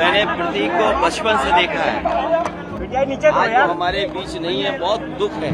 मैंने प्रतीक को बचपन से देखा है। आज वो हमारे बीच नहीं है, बहुत दुख है।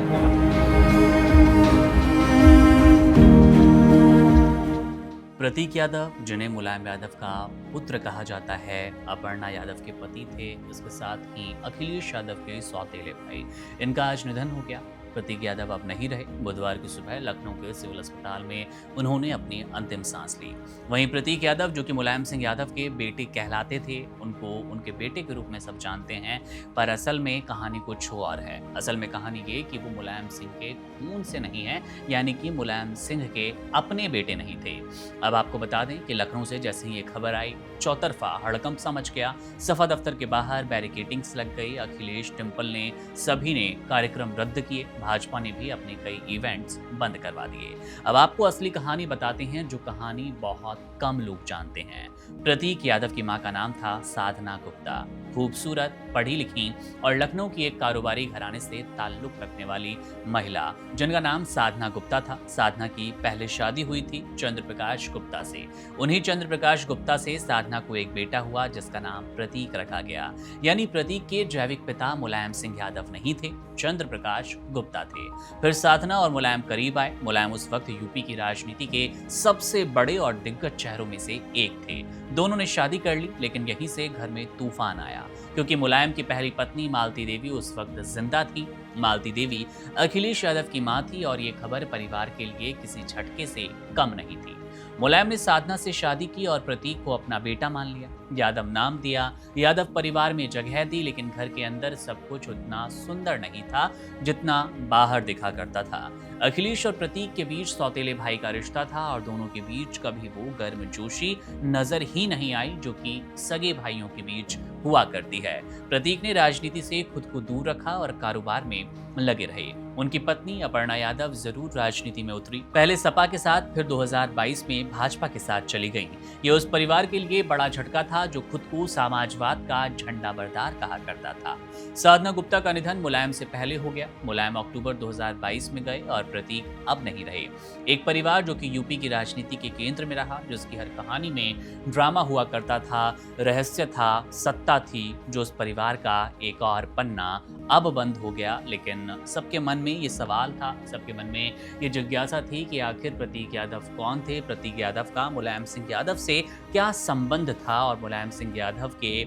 प्रतीक यादव, जिन्हें मुलायम यादव का पुत्र कहा जाता है, अपर्णा यादव के पति थे। इसके साथ ही अखिलेश यादव के सौतेले भाई। इनका आज निधन हो गया। प्रतीक यादव अब नहीं रहे। बुधवार की सुबह लखनऊ के सिविल अस्पताल में उन्होंने अपनी अंतिम सांस ली। वहीं प्रतीक यादव, जो कि मुलायम सिंह यादव के बेटे कहलाते थे, उनको उनके बेटे के रूप में सब जानते हैं, पर असल में कहानी कुछ और है। असल में कहानी ये कि वो मुलायम सिंह के खून से नहीं है, यानी कि मुलायम सिंह के अपने बेटे नहीं थे। अब आपको बता दें कि लखनऊ से जैसे ही ये खबर आई, चौतरफा हड़कंप समझ गया। सफा दफ्तर के बाहर बैरिकेडिंग्स लग गई। अखिलेश, टिम्पल ने, सभी ने कार्यक्रम रद्द किए। भाजपा ने भी अपने कई इवेंट्स बंद करवा दिए। अब आपको असली कहानी बताते हैं, जो कहानी बहुत कम लोग जानते हैं। प्रतीक यादव की मां का नाम था साधना गुप्ता। खूबसूरत, पढ़ी लिखी और लखनऊ की एक कारोबारी घराने से ताल्लुक रखने वाली महिला, जिनका नाम साधना गुप्ता था। साधना की पहले शादी हुई थी चंद्र प्रकाश गुप्ता से। उन्हीं चंद्र प्रकाश गुप्ता से साधना को एक बेटा हुआ, जिसका नाम प्रतीक रखा गया। यानी प्रतीक के जैविक पिता मुलायम सिंह यादव नहीं थे, चंद्र प्रकाश गुप्ता थे। फिर साधना और मुलायम करीब आए। मुलायम उस वक्त यूपी की राजनीति के सबसे बड़े और दिग्गज चेहरों में से एक थे। दोनों ने शादी कर ली, लेकिन यहीं से घर में तूफान आया, क्योंकि मुलायम की पहली पत्नी मालती देवी उस वक्त जिंदा थी। मालती देवी अखिलेश यादव की मां थी और ये खबर परिवार के लिए किसी झटके से कम नहीं थी। मुलायम ने साधना से शादी की और प्रतीक को अपना बेटा मान लिया। यादव नाम दिया, यादव परिवार में जगह दी, लेकिन घर के अंदर सब कुछ उतना सुंदर नहीं था जितना बाहर दिखा करता था। अखिलेश और प्रतीक के बीच सौतेले भाई का रिश्ता था और दोनों के बीच कभी वो गर्मजोशी नजर ही नहीं आई, जो कि सगे भाइयों के बीच हुआ करती है। प्रतीक ने राजनीति से खुद को दूर रखा और कारोबार में लगे रहे। उनकी पत्नी अपर्णा यादव जरूर राजनीति में उतरी, पहले सपा के साथ, फिर 2022 में भाजपा के साथ चली गई। ये उस परिवार के लिए बड़ा झटका था, जो खुद को समाजवाद का झंडा बरदार कहा करता था। साधना गुप्ता का निधन मुलायम से पहले हो गया। मुलायम अक्टूबर 2022 में गए और प्रतीक अब नहीं रहे। एक परिवार जो कि यूपी की राजनीति के केंद्र में रहा, जिसकी हर कहानी में ड्रामा हुआ करता था, रहस्य था, सत्ता थी, जो उस परिवार का एक और पन्ना अब बंद हो गया। लेकिन सबके मन में ये सवाल था, सबके मन में ये जिज्ञासा थी कि आखिर प्रतीक यादव कौन थे। प्रतीक यादव का मुलायम सिंह यादव से क्या संबंध था, और मुलायम सिंह यादव के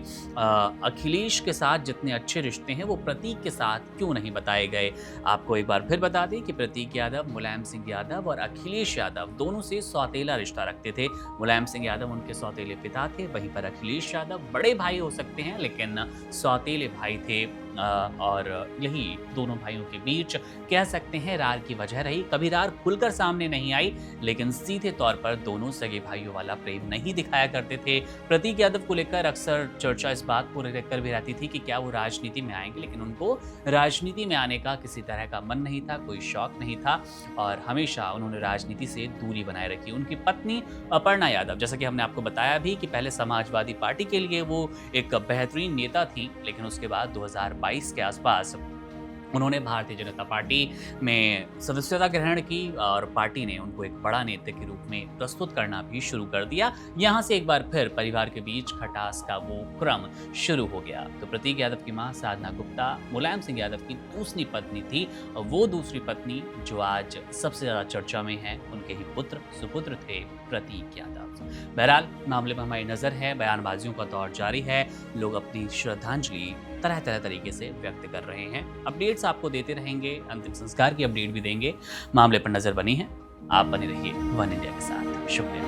अखिलेश के साथ जितने अच्छे रिश्ते हैं, वो प्रतीक के साथ क्यों नहीं बताए गए। आपको एक बार फिर बता दें कि प्रतीक यादव मुलायम सिंह यादव और अखिलेश यादव दोनों से सौतेला रिश्ता रखते थे। मुलायम सिंह यादव उनके सौतेले पिता थे, वहीं पर अखिलेश यादव बड़े भाई हो सकते हैं, लेकिन सौतेले भाई थे। और यही दोनों भाइयों के बीच कह सकते हैं रार की वजह रही। कभी रार खुलकर सामने नहीं आई, लेकिन सीधे तौर पर दोनों सगे भाइयों वाला प्रेम नहीं दिखाया करते थे। प्रतीक यादव को लेकर अक्सर चर्चा इस बात को लेकर भी रहती थी कि क्या वो राजनीति में आएंगे, लेकिन उनको राजनीति में आने का किसी तरह का मन नहीं था, कोई शौक नहीं था, और हमेशा उन्होंने राजनीति से दूरी बनाए रखी। उनकी पत्नी अपर्णा यादव, जैसा कि हमने आपको बताया भी कि पहले समाजवादी पार्टी के लिए वो एक बेहतरीन नेता थी, लेकिन उसके बाद 2022 के आसपास उन्होंने भारतीय जनता पार्टी में सदस्यता ग्रहण की और पार्टी ने उनको एक बड़ा नेता के रूप में प्रस्तुत करना भी शुरू कर दिया। यहाँ से एक बार फिर परिवार के बीच खटास का वो क्रम शुरू हो गया। तो प्रतीक यादव की मां साधना गुप्ता मुलायम सिंह यादव की दूसरी पत्नी थी, और वो दूसरी पत्नी जो आज सबसे ज्यादा चर्चा में है, उनके ही पुत्र सुपुत्र थे प्रतीक यादव। बहरहाल मामले में हमारी नजर है, बयानबाजियों का दौर जारी है, लोग अपनी श्रद्धांजलि तरह तरह तरीके से व्यक्त कर रहे हैं। अपडेट्स आपको देते रहेंगे, अंतिम संस्कार की अपडेट भी देंगे। मामले पर नजर बनी है, आप बने रहिए वन इंडिया के साथ। शुक्रिया।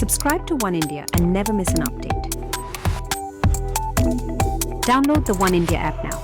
Subscribe to One India and never miss an update. Download the One India app now.